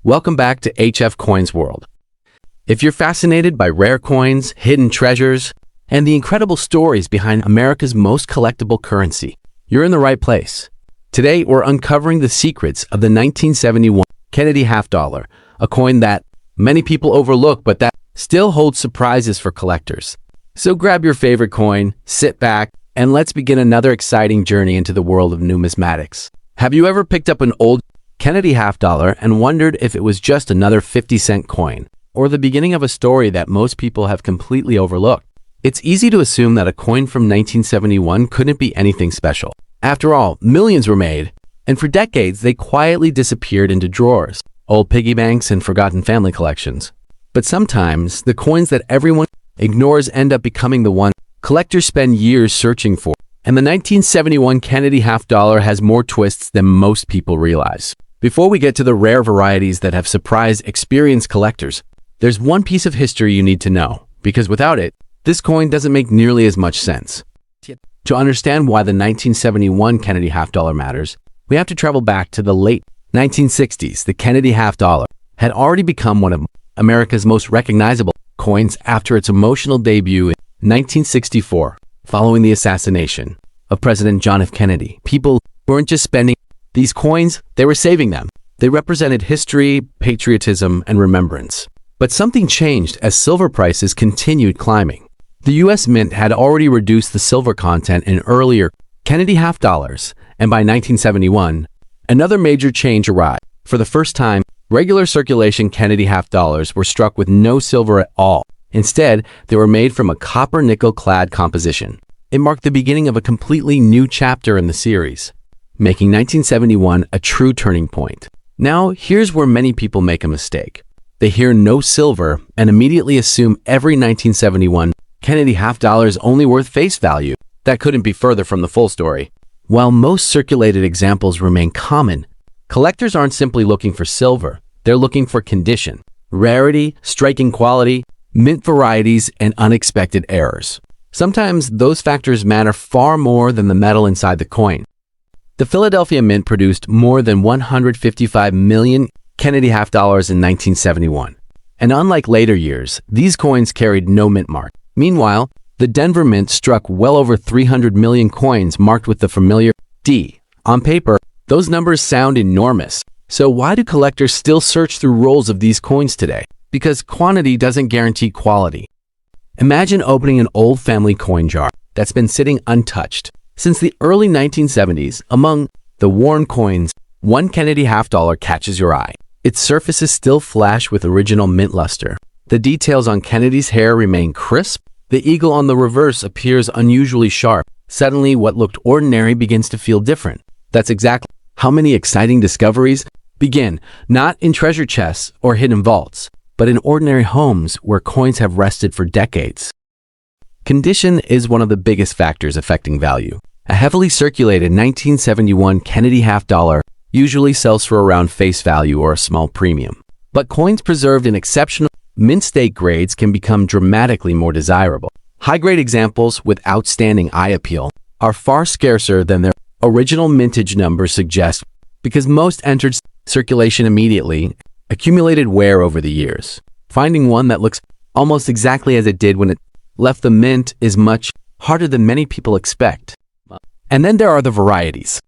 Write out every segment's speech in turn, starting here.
Welcome back to HF Coins World. If you're fascinated by rare coins, hidden treasures, and the incredible stories behind America's most collectible currency, you're in the right place. Today, we're uncovering the secrets of the 1971 Kennedy half dollar, a coin that many people overlook but that still holds surprises for collectors. So grab your favorite coin, sit back, and let's begin another exciting journey into the world of numismatics. Have you ever picked up an old Kennedy half dollar and wondered if it was just another 50-cent coin, or the beginning of a story that most people have completely overlooked? It's easy to assume that a coin from 1971 couldn't be anything special. After all, millions were made, and for decades they quietly disappeared into drawers, old piggy banks, and forgotten family collections. But sometimes, the coins that everyone ignores end up becoming the ones collectors spend years searching for. And the 1971 Kennedy half dollar has more twists than most people realize. Before we get to the rare varieties that have surprised experienced collectors, there's one piece of history you need to know, because without it, this coin doesn't make nearly as much sense. To understand why the 1971 Kennedy half dollar matters, we have to travel back to the late 1960s. The Kennedy half dollar had already become one of America's most recognizable coins after its emotional debut in 1964, following the assassination of President John F. Kennedy. People weren't just spending these coins, they were saving them. They represented history, patriotism, and remembrance. But something changed as silver prices continued climbing. The U.S. Mint had already reduced the silver content in earlier Kennedy half dollars, and by 1971, another major change arrived. For the first time, regular circulation Kennedy half dollars were struck with no silver at all. Instead, they were made from a copper-nickel-clad composition. It marked the beginning of a completely new chapter in the series, making 1971 a true turning point. Now, here's where many people make a mistake. They hear no silver and immediately assume every 1971 Kennedy half dollar is only worth face value. That couldn't be further from the full story. While most circulated examples remain common, collectors aren't simply looking for silver. They're looking for condition, rarity, striking quality, mint varieties, and unexpected errors. Sometimes those factors matter far more than the metal inside the coin. The Philadelphia Mint produced more than 155 million Kennedy half dollars in 1971. And unlike later years, these coins carried no mint mark. Meanwhile, the Denver Mint struck well over 300 million coins marked with the familiar D. On paper, those numbers sound enormous. So why do collectors still search through rolls of these coins today? Because quantity doesn't guarantee quality. Imagine opening an old family coin jar that's been sitting untouched since the early 1970s. Among the worn coins, one Kennedy half dollar catches your eye. Its surfaces still flash with original mint luster. The details on Kennedy's hair remain crisp. The eagle on the reverse appears unusually sharp. Suddenly, what looked ordinary begins to feel different. That's exactly how many exciting discoveries begin, not in treasure chests or hidden vaults, but in ordinary homes where coins have rested for decades. Condition is one of the biggest factors affecting value. A heavily circulated 1971 Kennedy half dollar usually sells for around face value or a small premium. But coins preserved in exceptional mint state grades can become dramatically more desirable. High-grade examples with outstanding eye appeal are far scarcer than their original mintage numbers suggest because most entered circulation immediately, accumulated wear over the years. Finding one that looks almost exactly as it did when it left the mint is much harder than many people expect. And then there are the varieties.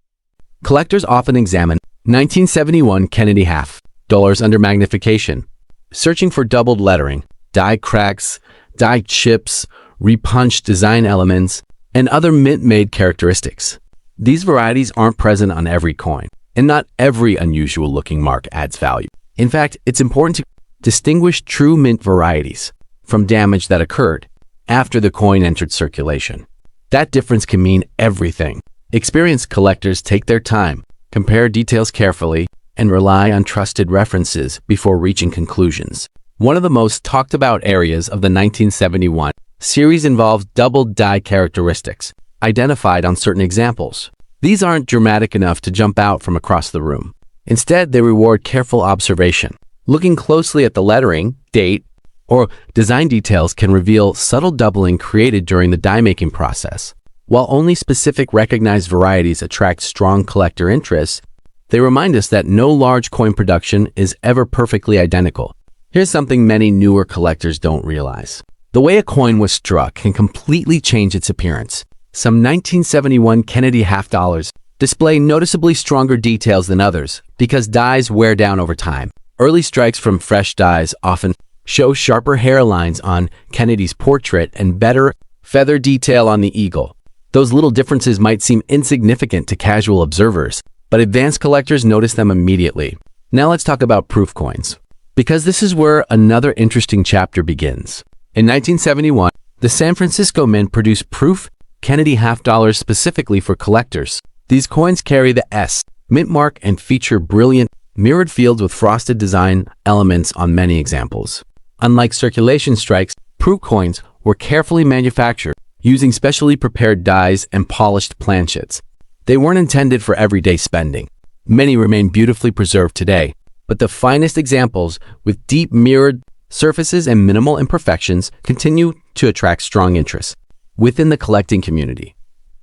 Collectors often examine 1971 Kennedy half dollars under magnification, searching for doubled lettering, die cracks, die chips, repunched design elements, and other mint-made characteristics. These varieties aren't present on every coin, and not every unusual-looking mark adds value. In fact, it's important to distinguish true mint varieties from damage that occurred after the coin entered circulation. That difference can mean everything. Experienced collectors take their time, compare details carefully, and rely on trusted references before reaching conclusions. One of the most talked about areas of the 1971 series involves double die characteristics, identified on certain examples. These aren't dramatic enough to jump out from across the room. Instead, they reward careful observation. Looking closely at the lettering, date, or design details can reveal subtle doubling created during the die-making process. While only specific recognized varieties attract strong collector interest, They remind us that no large coin production is ever perfectly identical. Here's something many newer collectors don't realize. The way a coin was struck can completely change its appearance. Some 1971 Kennedy half dollars display noticeably stronger details than others because dies wear down over time. Early strikes from fresh dies often show sharper hairlines on Kennedy's portrait and better feather detail on the eagle. Those little differences might seem insignificant to casual observers, but advanced collectors notice them immediately. Now let's talk about proof coins, because this is where another interesting chapter begins. In 1971, the San Francisco Mint produced proof Kennedy half dollars specifically for collectors. These coins carry the S mint mark and feature brilliant mirrored fields with frosted design elements on many examples. Unlike circulation strikes, proof coins were carefully manufactured using specially prepared dies and polished planchets. They weren't intended for everyday spending. Many remain beautifully preserved today, but the finest examples with deep mirrored surfaces and minimal imperfections continue to attract strong interest within the collecting community.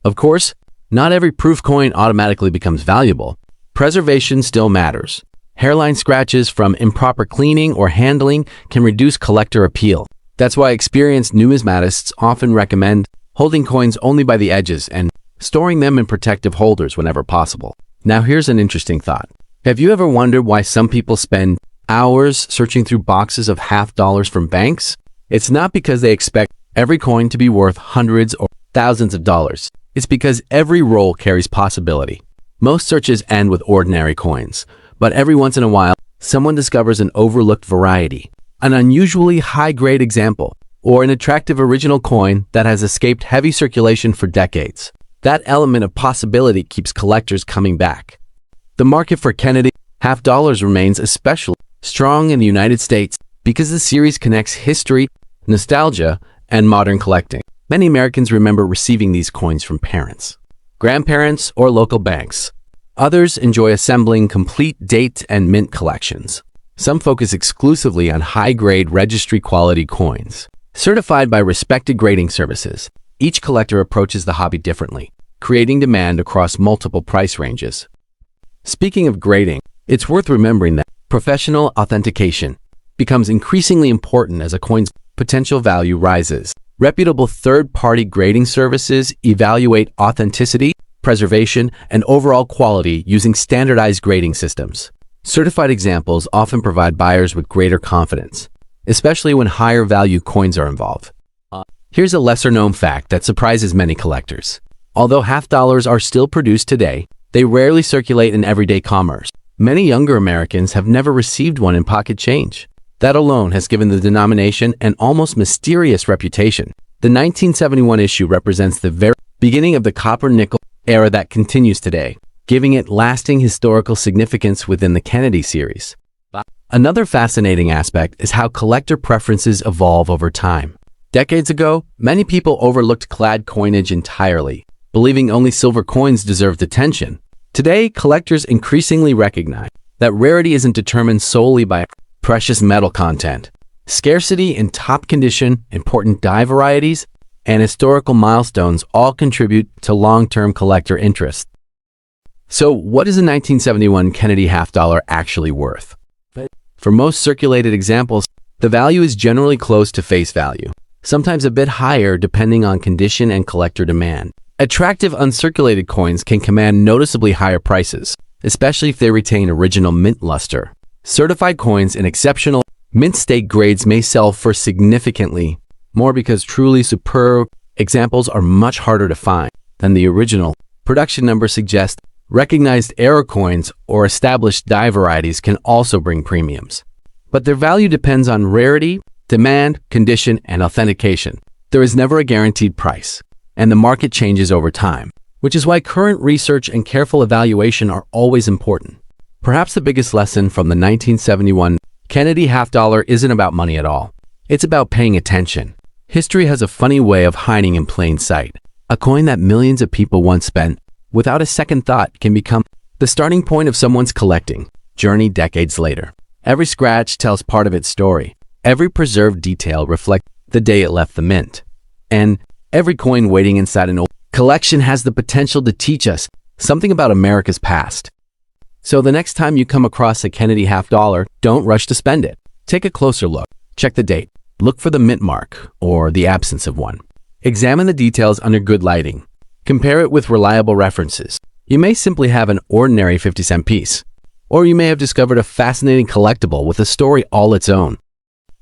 Of course, not every proof coin automatically becomes valuable. Preservation still matters. Hairline scratches from improper cleaning or handling can reduce collector appeal. That's why experienced numismatists often recommend holding coins only by the edges and storing them in protective holders whenever possible. Now here's an interesting thought. Have you ever wondered why some people spend hours searching through boxes of half dollars from banks? It's not because they expect every coin to be worth hundreds or thousands of dollars. It's because every roll carries possibility. Most searches end with ordinary coins, but every once in a while, someone discovers an overlooked variety, an unusually high-grade example, or an attractive original coin that has escaped heavy circulation for decades. That element of possibility keeps collectors coming back. The market for Kennedy half dollars remains especially strong in the United States because the series connects history, nostalgia, and modern collecting. Many Americans remember receiving these coins from parents, grandparents, or local banks. Others enjoy assembling complete date and mint collections. Some focus exclusively on high-grade registry-quality coins. Certified by respected grading services, each collector approaches the hobby differently, creating demand across multiple price ranges. Speaking of grading, it's worth remembering that professional authentication becomes increasingly important as a coin's potential value rises. Reputable third-party grading services evaluate authenticity, preservation, and overall quality using standardized grading systems. Certified examples often provide buyers with greater confidence, especially when higher value coins are involved. Here's a lesser-known fact that surprises many collectors. Although half dollars are still produced today, they rarely circulate in everyday commerce. Many younger Americans have never received one in pocket change. That alone has given the denomination an almost mysterious reputation. The 1971 issue represents the very beginning of the copper-nickel era that continues today, giving it lasting historical significance within the Kennedy series. Another fascinating aspect is how collector preferences evolve over time. Decades ago, many people overlooked clad coinage entirely, believing only silver coins deserved attention. Today, collectors increasingly recognize that rarity isn't determined solely by precious metal content. Scarcity in top condition, important die varieties, and historical milestones all contribute to long-term collector interest. So, what is a 1971 Kennedy half dollar actually worth? For most circulated examples, the value is generally close to face value, sometimes a bit higher depending on condition and collector demand. Attractive uncirculated coins can command noticeably higher prices, especially if they retain original mint luster. Certified coins in exceptional mint state grades may sell for significantly more because truly superb examples are much harder to find than the original. Production numbers suggest recognized error coins or established die varieties can also bring premiums. But their value depends on rarity, demand, condition, and authentication. There is never a guaranteed price, and the market changes over time, which is why current research and careful evaluation are always important. Perhaps the biggest lesson from the 1971 Kennedy half dollar isn't about money at all. It's about paying attention. History has a funny way of hiding in plain sight. A coin that millions of people once spent without a second thought can become the starting point of someone's collecting journey decades later. Every scratch tells part of its story. Every preserved detail reflects the day it left the mint. And every coin waiting inside an old collection has the potential to teach us something about America's past. So the next time you come across a Kennedy half dollar, don't rush to spend it. Take a closer look. Check the date. Look for the mint mark or the absence of one. Examine the details under good lighting. Compare it with reliable references. You may simply have an ordinary 50-cent piece, or you may have discovered a fascinating collectible with a story all its own.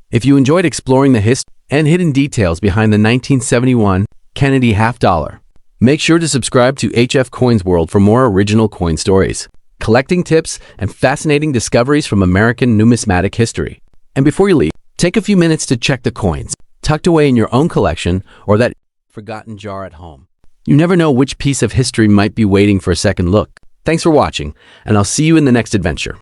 If you enjoyed exploring the history and hidden details behind the 1971 Kennedy half dollar, make sure to subscribe to HF Coins World for more original coin stories, collecting tips, and fascinating discoveries from American numismatic history. And before you leave, take a few minutes to check the coins tucked away in your own collection or that forgotten jar at home. You never know which piece of history might be waiting for a second look. Thanks for watching, and I'll see you in the next adventure.